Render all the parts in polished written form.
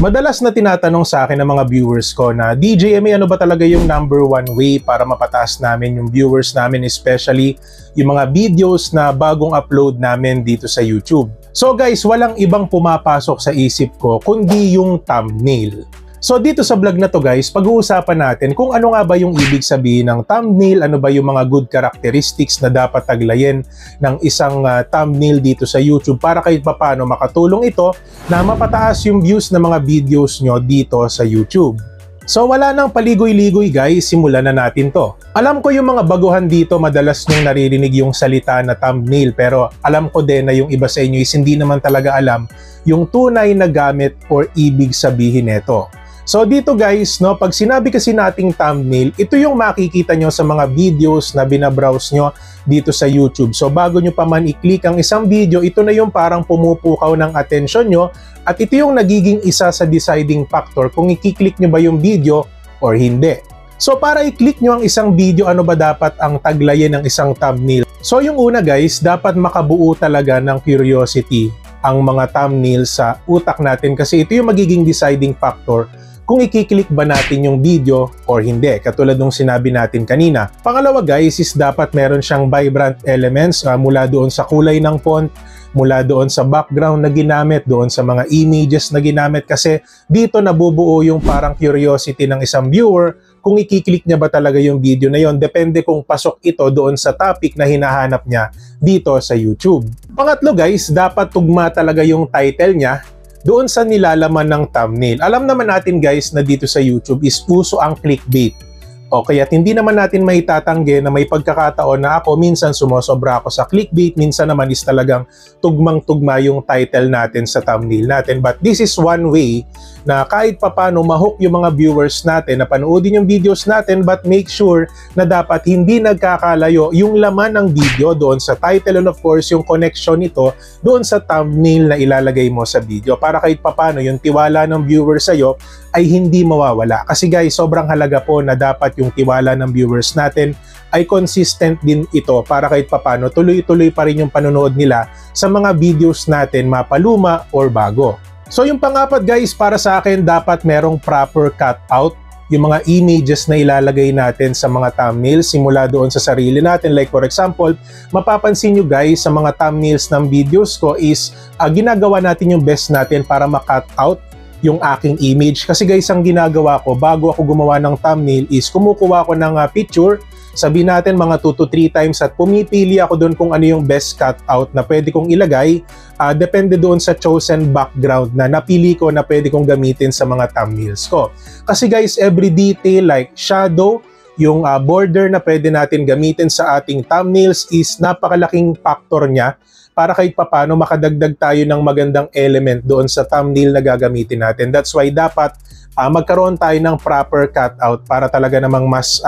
Madalas na tinatanong sa akin ng mga viewers ko na DJMA, ano ba talaga yung #1 way para mapataas namin yung viewers namin, especially yung mga videos na bagong upload namin dito sa YouTube. So guys, walang ibang pumapasok sa isip ko kundi yung thumbnail. So dito sa vlog na to guys, pag-uusapan natin kung ano nga ba yung ibig sabihin ng thumbnail, ano ba yung mga good characteristics na dapat taglayin ng isang thumbnail dito sa YouTube para kahit papaano makatulong ito na mapataas yung views ng mga videos nyo dito sa YouTube. So wala nang paligoy-ligoy guys, simulan na natin to. Alam ko yung mga baguhan dito madalas nyong naririnig yung salita na thumbnail, pero alam ko din na yung iba sa inyo is hindi naman talaga alam yung tunay na gamit or ibig sabihin nito. So dito guys, no, pag sinabi kasi nating thumbnail, ito yung makikita nyo sa mga videos na binabrowse nyo dito sa YouTube. So bago nyo pa man i-click ang isang video, ito na yung parang pumupukaw ng atensyon nyo at ito yung nagiging isa sa deciding factor kung i-click nyo ba yung video or hindi. So para i-click nyo ang isang video, ano ba dapat ang taglayin ng isang thumbnail? So yung una guys, dapat makabuo talaga ng curiosity ang mga thumbnail sa utak natin kasi ito yung magiging deciding factor kung i-click ba natin yung video or hindi, katulad nung sinabi natin kanina. Pangalawa guys is dapat meron siyang vibrant elements mula doon sa kulay ng font, mula doon sa background na ginamit, doon sa mga images na ginamit kasi dito nabubuo yung parang curiosity ng isang viewer kung i-click niya ba talaga yung video na yon. Depende kung pasok ito doon sa topic na hinahanap niya dito sa YouTube. Pangatlo guys, dapat tugma talaga yung title niya doon sa nilalaman ng thumbnail. Alam naman natin guys na dito sa YouTube is uso ang clickbait. O kaya hindi naman natin maitatanggi na may pagkakataon na ako minsan sumosobra ako sa clickbait, minsan naman is talagang tugmang-tugma yung title natin sa thumbnail natin. But this is one way na kahit papano mahook yung mga viewers natin na panoodin yung videos natin, but make sure na dapat hindi nagkakalayo yung laman ng video doon sa title and of course yung connection nito doon sa thumbnail na ilalagay mo sa video para kahit papano yung tiwala ng viewers sa'yo ay hindi mawawala. Kasi guys, sobrang halaga po na dapat yung tiwala ng viewers natin ay consistent din ito para kahit papano tuloy-tuloy pa rin yung panonood nila sa mga videos natin mapaluma or bago. So yung pangapat guys, para sa akin dapat merong proper cutout yung mga images na ilalagay natin sa mga thumbnails simula doon sa sarili natin. Like for example, mapapansin nyo guys sa mga thumbnails ng videos ko is ginagawa natin yung best natin para ma-cut out yung aking image. Kasi guys, ang ginagawa ko bago ako gumawa ng thumbnail is kumukuha ko ng picture, sabihin natin mga 2 to 3 times at pumipili ako doon kung ano yung best cutout na pwede kong ilagay. Depende doon sa chosen background na napili ko na pwede kong gamitin sa mga thumbnails ko. Kasi guys, every detail like shadow, yung border na pwede natin gamitin sa ating thumbnails is napakalaking factor niya para kahit papano makadagdag tayo ng magandang element doon sa thumbnail na gagamitin natin. That's why dapat magkaroon tayo ng proper cutout para talaga namang mas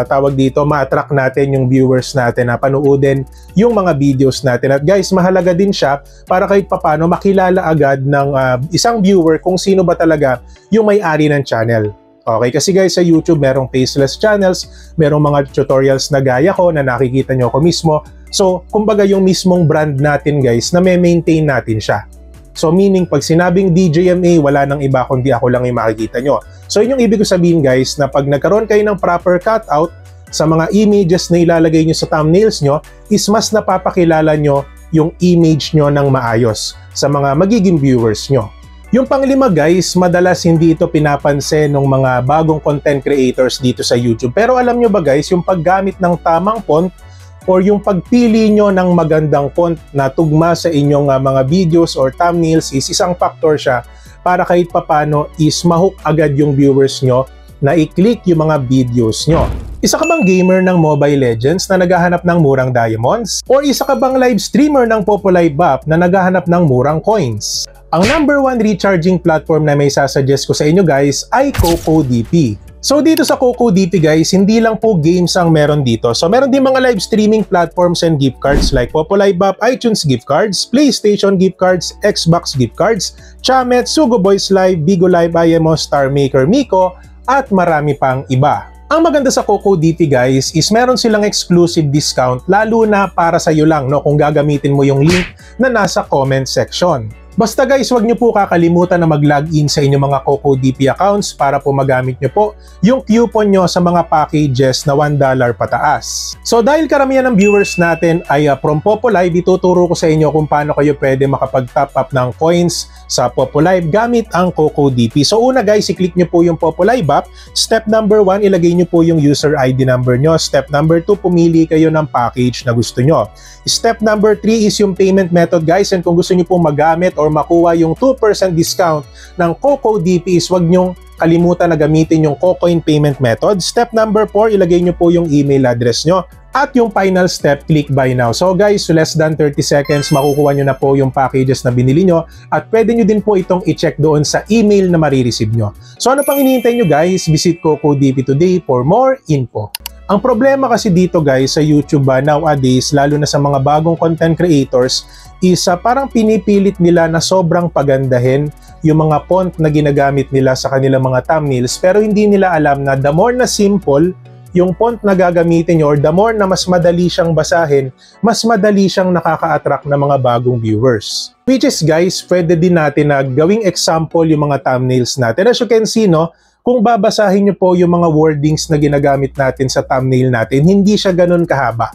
tawag dito, ma-attract natin yung viewers natin na panoodin yung mga videos natin. At guys, mahalaga din siya para kahit papano makilala agad ng isang viewer kung sino ba talaga yung may-ari ng channel. Okay, kasi guys sa YouTube merong faceless channels, merong mga tutorials na gaya ko na nakikita nyo ako mismo. So, kumbaga yung mismong brand natin guys, na may maintain natin siya. So, meaning pag sinabing DJMA, wala nang iba kundi ako lang yung makikita nyo. So, yun yung ibig ko sabihin guys, na pag nagkaroon kayo ng proper cutout sa mga images na ilalagay nyo sa thumbnails nyo, is mas napapakilala nyo yung image nyo ng maayos sa mga magiging viewers nyo. Yung panglima guys, madalas hindi ito pinapansin ng mga bagong content creators dito sa YouTube. Pero alam nyo ba guys, yung paggamit ng tamang font or yung pagpili nyo ng magandang font na tugma sa inyong mga videos or thumbnails is isang factor siya para kahit papano is mahook agad yung viewers nyo na i-click yung mga videos nyo. Isa ka bang gamer ng Mobile Legends na naghahanap ng murang diamonds? Or isa ka bang live streamer ng Popolive app na naghahanap ng murang coins? Ang #1 recharging platform na may sasuggest ko sa inyo guys ay CocoDP. So dito sa CocoDP guys, hindi lang po games ang meron dito. So meron din mga live streaming platforms and gift cards like Popolive app, iTunes gift cards, PlayStation gift cards, Xbox gift cards, Chamet, Sugo Boys Live, Bigo Live, IMO, Star Maker, Miko, at marami pang iba. Ang maganda sa CocoDP guys is meron silang exclusive discount lalo na para sa iyo lang, no, kung gagamitin mo yung link na nasa comment section. Basta guys, huwag nyo po kakalimutan na mag-login sa inyong mga CocoDP accounts para po magamit nyo po yung coupon nyo sa mga packages na $1 pataas. So dahil karamihan ng viewers natin ay from Popolive, ituturo ko sa inyo kung paano kayo pwede makapag-top up ng coins sa Popolive gamit ang CocoDP. So una guys, i-click nyo po yung Popolive app. Step number 1, ilagay nyo po yung user ID number nyo. Step number 2, pumili kayo ng package na gusto nyo. Step number 3 is yung payment method guys, and kung gusto nyo po magamit or makuha yung 2% discount ng CocoDP is wag nyong kalimutan na gamitin yung Cocoin payment method. Step number 4, ilagay nyo po yung email address nyo. At yung final step, click buy now. So guys, less than 30 seconds, makukuha nyo na po yung packages na binili nyo at pwede nyo din po itong i-check doon sa email na marireceive nyo. So ano pang hinihintay nyo guys? Visit CocoDP today for more info. Ang problema kasi dito guys sa YouTube nowadays, lalo na sa mga bagong content creators, is parang pinipilit nila na sobrang pagandahin yung mga font na ginagamit nila sa kanilang mga thumbnails, pero hindi nila alam na the more na simple yung font na gagamitin nyo or the more na mas madali siyang basahin, mas madali siyang nakaka-attract ng mga bagong viewers. Which is guys, pwede din natin na gawing example yung mga thumbnails natin. As you can see, no, kung babasahin nyo po yung mga wordings na ginagamit natin sa thumbnail natin, hindi siya ganun kahaba.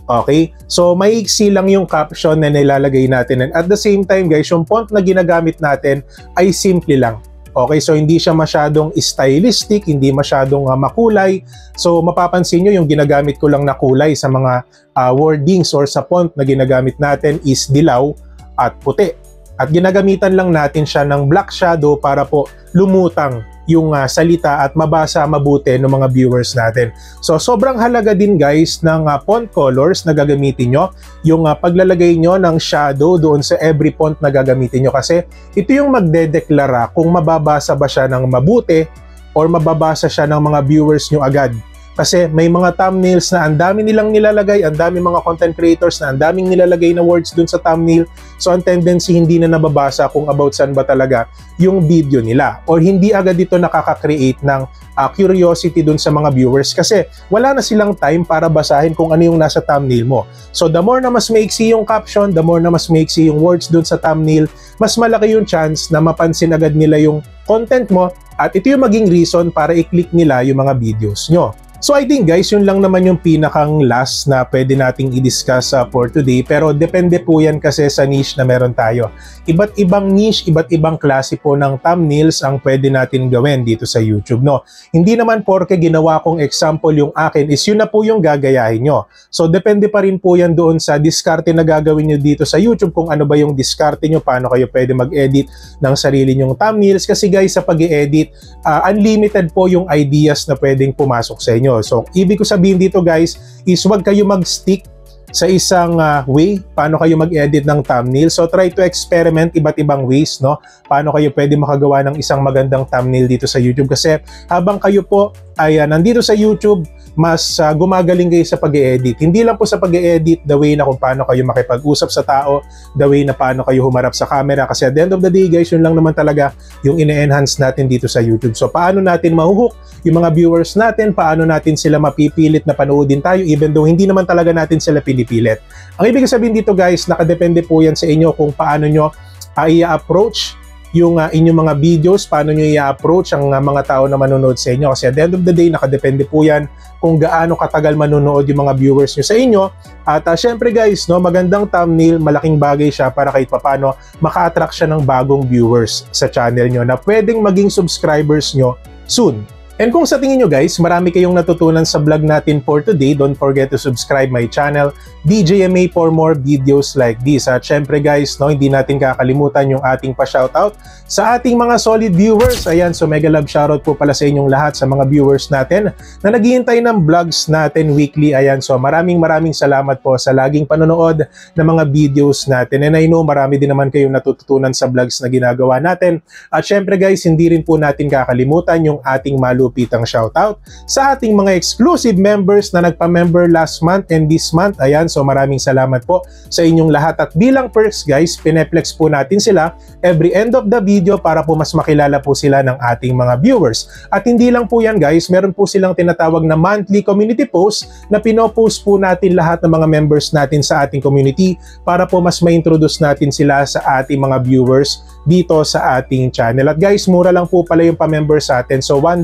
Okay? So, maiksi lang yung caption na nilalagay natin. And at the same time, guys, yung font na ginagamit natin ay simple lang. Okay? So, hindi siya masyadong stylistic, hindi masyadong makulay. So, mapapansin nyo yung ginagamit ko lang na kulay sa mga wordings or sa font na ginagamit natin is dilaw at puti. At ginagamitan lang natin siya ng black shadow para po lumutang yung salita at mabasa mabuti ng mga viewers natin. So sobrang halaga din guys ng font colors na gagamitin nyo, yung paglalagay nyo ng shadow doon sa every font na gagamitin nyo, kasi ito yung magdedeklara kung mababasa ba siya ng mabuti or mababasa siya ng mga viewers nyo agad. Kasi may mga thumbnails na ang dami nilang nilalagay, ang dami mga content creators na ang daming nilalagay na words dun sa thumbnail. So ang tendency hindi na nababasa kung about saan ba talaga yung video nila. Or hindi agad dito nakaka-create ng curiosity dun sa mga viewers kasi wala na silang time para basahin kung ano yung nasa thumbnail mo. So the more na mas maiksi yung caption, the more na mas maiksi yung words dun sa thumbnail, mas malaki yung chance na mapansin agad nila yung content mo at ito yung maging reason para i-click nila yung mga videos nyo. So I think guys, yun lang naman yung pinakang last na pwede nating i-discuss for today, pero depende po yan kasi sa niche na meron tayo. Iba't ibang niche, iba't ibang klase po ng thumbnails ang pwede natin gawin dito sa YouTube, no? Hindi naman porke ginawa kong example yung akin is yun na po yung gagayahin nyo. So depende pa rin po yan doon sa diskarte na gagawin nyo dito sa YouTube, kung ano ba yung diskarte nyo, paano kayo pwede mag-edit ng sarili nyong thumbnails. Kasi guys, sa pag-i-edit, unlimited po yung ideas na pwedeng pumasok sa inyo. So, ibig ko sabihin dito guys is wag kayo mag-stick sa isang way paano kayo mag-edit ng thumbnail. So, try to experiment iba't ibang ways, no? Paano kayo pwede makagawa ng isang magandang thumbnail dito sa YouTube. Kasi habang kayo po ay nandito sa YouTube, mas gumagaling kayo sa pag-i-edit. Hindi lang po sa pag-i-edit, the way na kung paano kayo makipag-usap sa tao, the way na paano kayo humarap sa camera. Kasi at the end of the day guys, yun lang naman talaga yung ine-enhance natin dito sa YouTube. So paano natin mahuhook yung mga viewers natin, paano natin sila mapipilit na panoodin tayo even though hindi naman talaga natin sila pinipilit. Ang ibig sabihin dito guys, nakadepende po yan sa inyo kung paano nyo i-approach yung inyong mga videos, paano nyo i-approach ang mga tao na manonood sa inyo. Kasi at the end of the day, nakadepende po yan kung gaano katagal manonood yung mga viewers nyo sa inyo. At syempre guys, no, magandang thumbnail, malaking bagay siya para kahit papano maka-attract siya ng bagong viewers sa channel nyo na pwedeng maging subscribers nyo soon. And kung sa tingin nyo guys, marami kayong natutunan sa vlog natin for today, don't forget to subscribe my channel, DJMA, for more videos like this. At syempre guys, no, hindi natin kakalimutan yung ating pa-shoutout sa ating mga solid viewers. Ayan, so mega love shoutout po pala sa inyong lahat, sa mga viewers natin na naghihintay ng vlogs natin weekly. Ayan, so maraming salamat po sa laging panonood ng mga videos natin. And I know marami din naman kayong natututunan sa vlogs na ginagawa natin. At syempre guys, hindi rin po natin kakalimutan yung ating malupit malulupitang shoutout sa ating mga exclusive members na nagpa-member last month and this month. Ayan, so maraming salamat po sa inyong lahat. At bilang perks guys, pineplex po natin sila every end of the video para po mas makilala po sila ng ating mga viewers. At hindi lang po yan guys, meron po silang tinatawag na monthly community post na pinopost po natin lahat ng mga members natin sa ating community para po mas ma-introduce natin sila sa ating mga viewers dito sa ating channel. At guys, mura lang po pala yung pa-member sa atin. So $1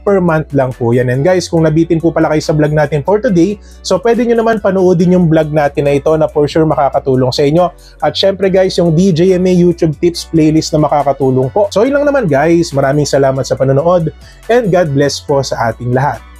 per month lang po yan. And guys, kung nabitin po pala kayo sa vlog natin for today, so pwede nyo naman panoodin yung vlog natin na ito na for sure makakatulong sa inyo. At syempre guys, yung DJMA YouTube Tips playlist na makakatulong po. So yun lang naman guys, maraming salamat sa panonood and God bless po sa ating lahat.